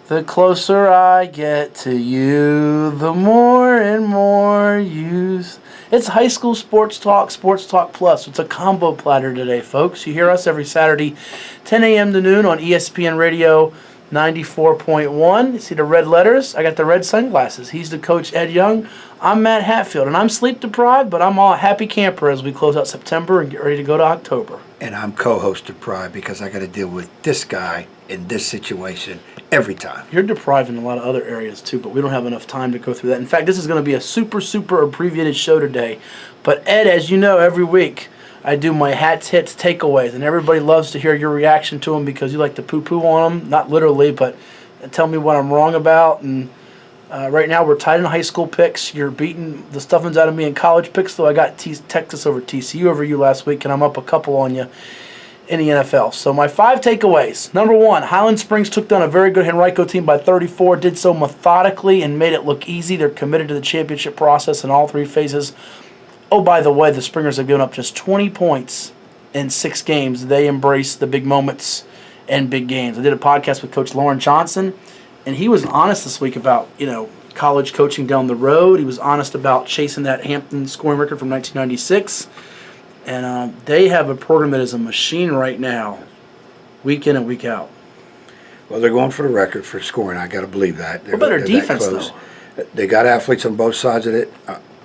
The closer I get to you, the more and more It's high school Sports Talk Plus. It's a combo platter today, folks. You hear us every Saturday, 10 a.m. to noon on ESPN Radio 94.1. You see the red letters? I got the red sunglasses. He's the coach, Ed Young. I'm Matt Hatfield, and I'm sleep deprived, but I'm all happy camper as we close out September and get ready to go to October. And I'm co-host deprived because I got to deal with this guy in this situation every time. You're deprived in a lot of other areas too, but we don't have enough time to go through that. In fact, this is going to be a super abbreviated show today. But Ed, as you know, every week I do my Hats Hits takeaways, and everybody loves to hear your reaction to them because you like to poo-poo on them. Not literally, but tell me what I'm wrong about. And right now we're tied in high school picks. You're beating the stuffings out of me in college picks, though I got Texas over TCU over you last week, and I'm up a couple on you in the NFL. So my 5 takeaways. Number 1, Highland Springs took down a very good Henrico team by 34, did so methodically and made it look easy. They're committed to the championship process in all 3 phases. Oh, by the way, the Springers have given up just 20 points in 6 games. They embrace the big moments and big games. I did a podcast with Coach Lauren Johnson, and he was honest this week about, college coaching down the road. He was honest about chasing that Hampton scoring record from 1996. And they have a program that is a machine right now, week in and week out. Well, they're going for the record for scoring. I got to believe that. What about their defense, though? They got athletes on both sides of it.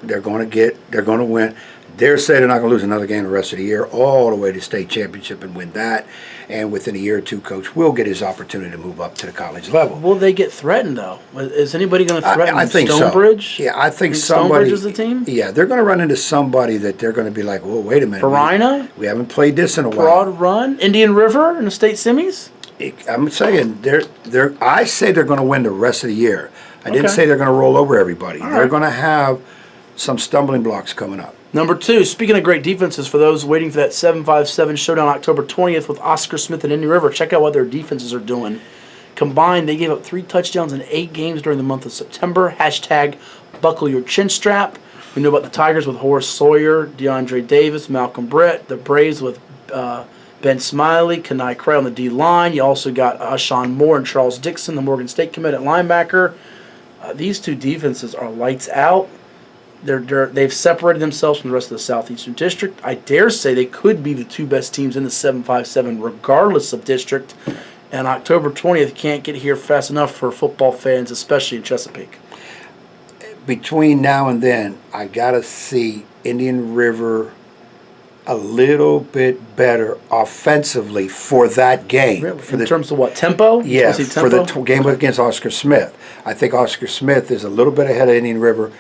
They're going to win. They're saying they're not going to lose another game the rest of the year, all the way to state championship and win that. And within a year or two, Coach will get his opportunity to move up to the college level. Will they get threatened, though? Is anybody going to threaten I think Stonebridge? So. Yeah, I think somebody. Stonebridge is the team? Yeah, they're going to run into somebody that they're going to be like, whoa, wait a minute. Farina? We haven't played this in a while. Broad Run? Indian River in the state semis? I'm saying I say they're going to win the rest of the year. I didn't say they're going to roll over everybody. They're going to have some stumbling blocks coming up. Number 2, speaking of great defenses, for those waiting for that 7-5-7 showdown October 20th with Oscar Smith and Indian River, check out what their defenses are doing. Combined, they gave up 3 touchdowns in 8 games during the month of September. # buckle your chin strap. We know about the Tigers with Horace Sawyer, DeAndre Davis, Malcolm Britt. The Braves with Ben Smiley, Kenai Cray on the D-line. You also got Ashawn Moore and Charles Dixon, the Morgan State commit at linebacker. These 2 defenses are lights out. They've separated themselves from the rest of the Southeastern District. I dare say they could be the 2 best teams in the 7-5-7 regardless of district. And October 20th can't get here fast enough for football fans, especially in Chesapeake. Between now and then, I got to see Indian River a little bit better offensively for that game. Really? In terms of what, tempo? Yeah, for the game against Oscar Smith. I think Oscar Smith is a little bit ahead of Indian River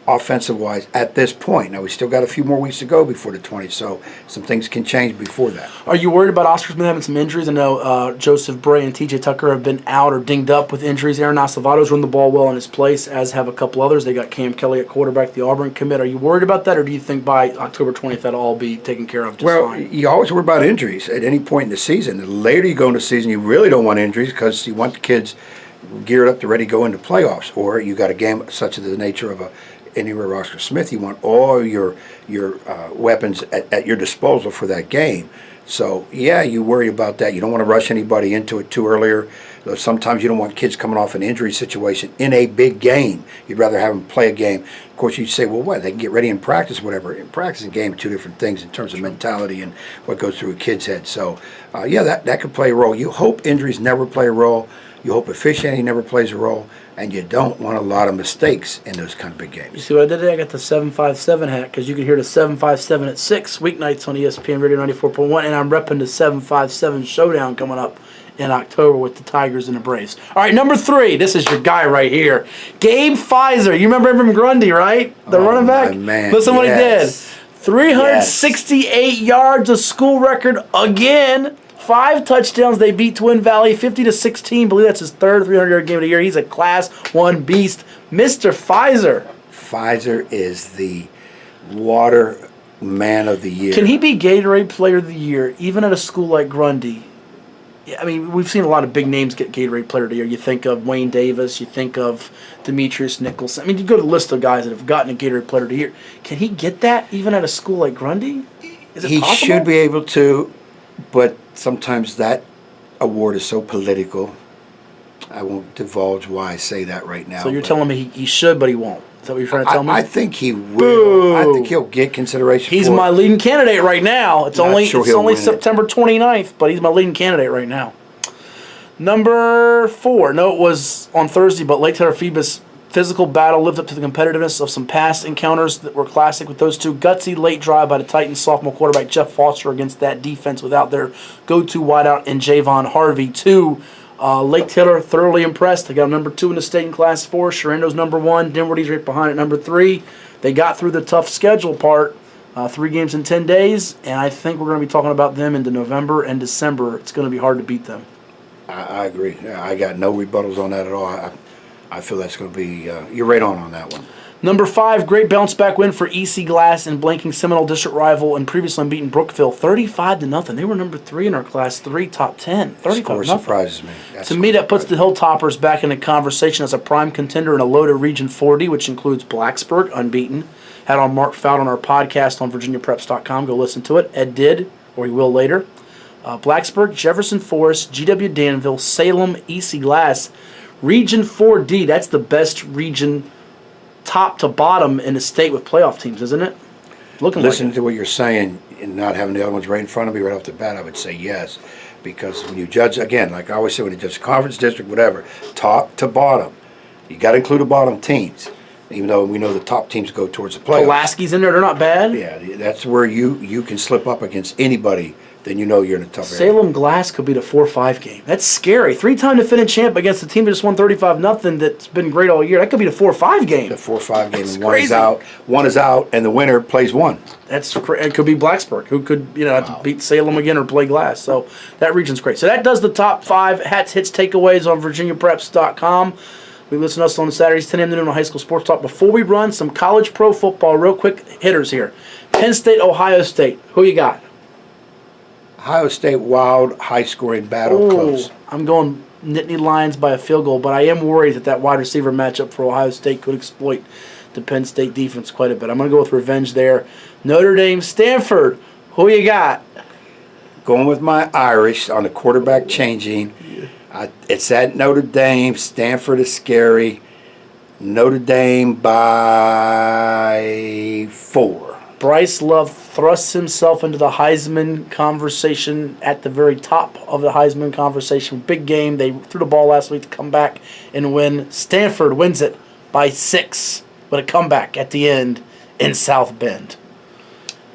offensive-wise at this point. Now, we still got a few more weeks to go before the 20th, so some things can change before that. Are you worried about Oscar Smith having some injuries? I know Joseph Bray and T.J. Tucker have been out or dinged up with injuries. Aaron Acevedo's run the ball well in his place, as have a couple others. They got Cam Kelly at quarterback, the Auburn commit. Are you worried about that, or do you think by October 20th that'll all be taken care of just fine? Well, you always worry about injuries at any point in the season. The later you go in the season, you really don't want injuries because you want the kids geared up to ready to go into playoffs. Or you got a game such as the nature of a Indian River Oscar Smith, you want all your weapons at your disposal for that game. So, yeah, you worry about that. You don't want to rush anybody into it too earlier. Sometimes you don't want kids coming off an injury situation in a big game. You'd rather have them play a game. Of course, you say, well, what? They can get ready in practice, whatever. In practice and game, 2 different things in terms of mentality and what goes through a kid's head. So, yeah, that could play a role. You hope injuries never play a role. You hope officiating never plays a role. And you don't want a lot of mistakes in those kind of big games. You see what I did today? I got the 7-5-7 hat because you can hear the 7-5-7 at 6 weeknights on ESPN Radio 94.1, and I'm repping the 7-5-7 showdown coming up in October with the Tigers and the Braves. All right, number 3. This is your guy right here, Gabe Pfizer. You remember him from Grundy, right? The running back. Man. Listen what he did. 368 yards, a school record again. 5 touchdowns. They beat Twin Valley 50-16. I believe that's his 3rd 300-yard game of the year. He's a Class 1 beast. Mr. Pfizer. Pfizer is the water man of the year. Can he be Gatorade Player of the Year, even at a school like Grundy? I mean, we've seen a lot of big names get Gatorade Player of the Year. You think of Wayne Davis. You think of Demetrius Nicholson. I mean, you go to the list of guys that have gotten a Gatorade Player of the Year. Can he get that even at a school like Grundy? Is it possible? He should be able to, but sometimes that award is so political. I won't divulge why I say that right now. So you're telling me he should, but he won't. Is that what you're trying to tell me? I think he will. Boo. I think he'll get consideration. He's my leading candidate right now. It's only September 29th, but he's my leading candidate right now. Number 4. No, it was on Thursday, but Lake Taylor Phoebus physical battle lived up to the competitiveness of some past encounters that were classic with those two. Gutsy late drive by the Titans sophomore quarterback Jeff Foster against that defense without their go-to wideout in Javon Harvey. 2. Lake Taylor thoroughly impressed. They got number 2 in the state in Class 4. Sharondo's number 1. Dinwiddie's right behind at number 3. They got through the tough schedule part. 3 games in 10 days, and I think we're going to be talking about them into November and December. It's going to be hard to beat them. I agree. I got no rebuttals on that at all. I feel that's going to be you're right on that one. Number 5, great bounce-back win for EC Glass and blanking Seminole district rival and previously unbeaten Brookville, 35-0. They were number 3 in our Class 3 top 10. 35-0. Score surprises me. To me, that puts the Hilltoppers back in the conversation as a prime contender in a loaded Region 40, which includes Blacksburg, unbeaten. Had on Mark Fout on our podcast on VirginiaPreps.com. Go listen to it. Ed did, or he will later. Blacksburg, Jefferson Forest, GW Danville, Salem, EC Glass. Region 4D, that's the best region top to bottom in the state with playoff teams, isn't it? Listening to what you're saying and not having the other ones right in front of me right off the bat, I would say yes. Because when you judge, again, like I always say, when you judge conference, district, whatever, top to bottom, you got to include the bottom teams. Even though we know the top teams go towards the playoffs. Pulaski's in there, they're not bad. Yeah, that's where you can slip up against anybody, then you know you're in a tough area. Salem Glass could be the 4-5 game. That's scary. 3-time defending champ against a team that just won 35-0 that's been great all year. That could be the 4-5 game. The 4-5 game, That's and one crazy. is out, and the winner plays one. It could be Blacksburg, who could have to beat Salem again or play Glass. So that region's great. So that does the top 5 hats, hits, takeaways on VirginiaPreps.com. We listen to us on Saturdays, 10 a.m. to noon on High School Sports Talk. Before we run some college pro football, real quick hitters here. Penn State, Ohio State. Who you got? Ohio State, wild, high-scoring battle, close. I'm going Nittany Lions by a field goal, but I am worried that wide receiver matchup for Ohio State could exploit the Penn State defense quite a bit. I'm going to go with revenge there. Notre Dame, Stanford. Who you got? Going with my Irish on the quarterback changing. It's at Notre Dame. Stanford is scary. Notre Dame by 4. Bryce Love thrusts himself into the Heisman conversation at the very top of the Heisman conversation. Big game. They threw the ball last week to come back and win. Stanford wins it by 6 with a comeback at the end in South Bend.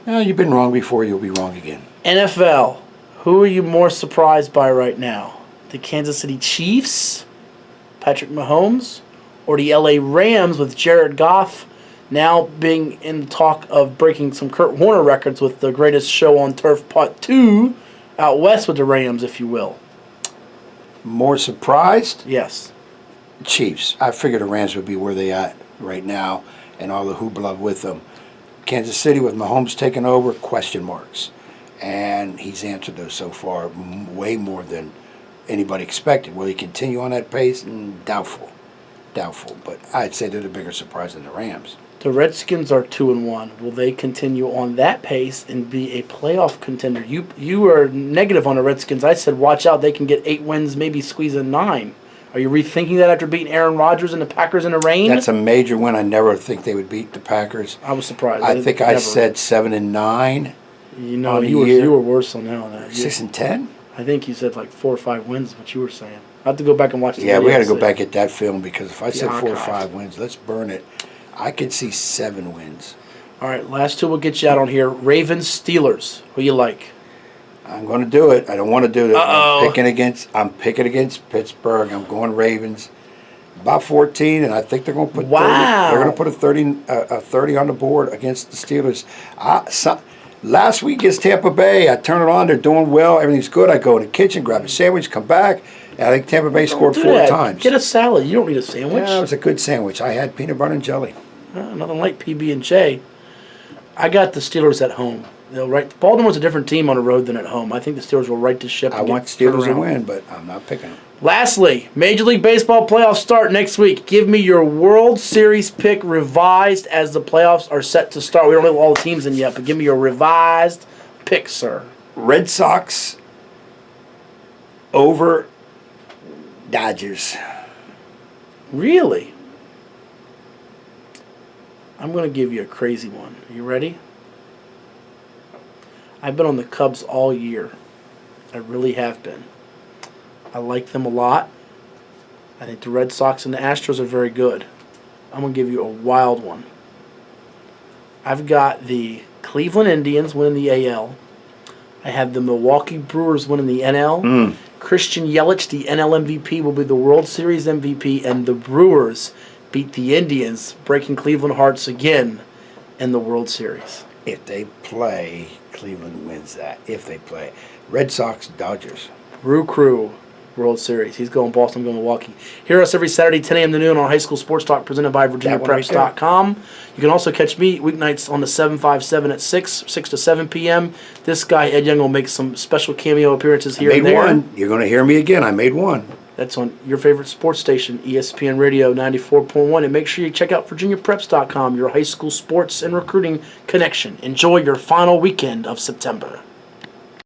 No, you've been wrong before. You'll be wrong again. NFL. Who are you more surprised by right now? The Kansas City Chiefs, Patrick Mahomes, or the LA Rams with Jared Goff now being in talk of breaking some Kurt Warner records with the greatest show on turf, Part 2, out west with the Rams, if you will. More surprised? Yes. Chiefs. I figured the Rams would be where they at right now and all the hoopla with them. Kansas City with Mahomes taking over, question marks. And he's answered those so far way more than anybody expected. Will he continue on that pace? Doubtful. But I'd say they're the bigger surprise than the Rams. The Redskins are 2-1. Will they continue on that pace and be a playoff contender? You were negative on the Redskins. I said, watch out, they can get 8 wins, maybe squeeze a 9. Are you rethinking that after beating Aaron Rodgers and the Packers in the rain? That's a major win. I never think they would beat the Packers. I was surprised. I think I said 7-9. You were worse on that one. 6-10. I think you said like 4 or 5 wins is what you were saying. I have to go back and watch the Yeah, video we got to and go see. back at that film because if I said 4 or archives. 5 wins, let's burn it. I could see 7 wins. All right, last 2 will get you out on here. Ravens, Steelers. Who you like? I'm going to do it. I don't want to do it. Uh-oh. I'm picking against Pittsburgh. I'm going Ravens. About 14, and I think they're going to put 30. Wow. They're going to put a 30 on the board against the Steelers. Last week against Tampa Bay, I turn it on. They're doing well. Everything's good. I go in the kitchen, grab a sandwich, come back. And I think Tampa Bay scored 4 times. Get a salad. You don't need a sandwich. Yeah, it was a good sandwich. I had peanut butter and jelly. Nothing like PB&J. I got the Steelers at home. Baltimore's a different team on the road than at home. I think the Steelers will right the ship. I want Steelers to win, but I'm not picking them. Lastly, Major League Baseball playoffs start next week. Give me your World Series pick revised as the playoffs are set to start. We don't have all the teams in yet, but give me your revised pick, sir. Red Sox over Dodgers. Really? I'm going to give you a crazy one. Are you ready? I've been on the Cubs all year. I really have been. I like them a lot. I think the Red Sox and the Astros are very good. I'm going to give you a wild one. I've got the Cleveland Indians winning the AL. I have the Milwaukee Brewers winning the NL. Christian Yelich, the NL MVP, will be the World Series MVP, and the Brewers beat the Indians, breaking Cleveland hearts again in the World Series. If they play, Cleveland wins that. If they play. Red Sox, Dodgers. Brew Crew World Series. He's going Boston, I'm going Milwaukee. Hear us every Saturday, 10 a.m. to noon on High School Sports Talk, presented by VirginiaPreps.com. You can also catch me weeknights on the 757 at 6 to 7 p.m. This guy, Ed Young, will make some special cameo appearances here and there. I made one. You're going to hear me again. I made one. That's on your favorite sports station, ESPN Radio 94.1. And make sure you check out VirginiaPreps.com, your high school sports and recruiting connection. Enjoy your final weekend of September.